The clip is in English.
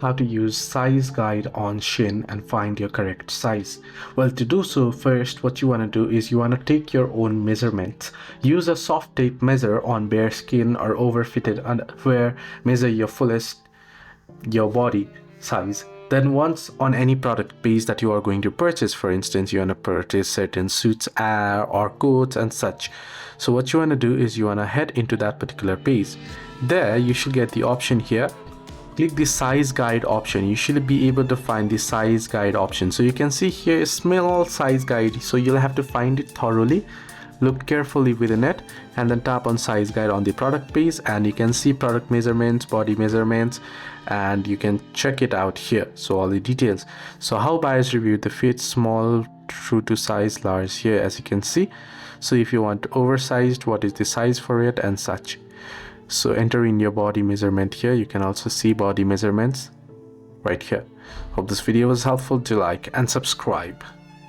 how to use size guide on SHEIN and find your correct size. Well, to do so, first what you want to do is you want to take your own measurements. Use a soft tape measure on bare skin or overfitted underwear. Measure your body size. Then once on any product base that you are going to purchase, for instance, you want to purchase certain suits or coats and such. So what you want to do is you want to head into that particular page. There you should get the option here. Click the size guide option. You should be able to find the size guide option. So you can see here a small size guide. So you'll have to find it thoroughly. Look carefully within it and then tap on size guide on the product page, and you can see product measurements, body measurements, and you can check it out here. So all the details. So how buyers review the fit, small through to size large here, as you can see. So if you want oversized, what is the size for it and such. So enter in your body measurement here. You can also see body measurements right here. Hope this video was helpful. Do like and subscribe.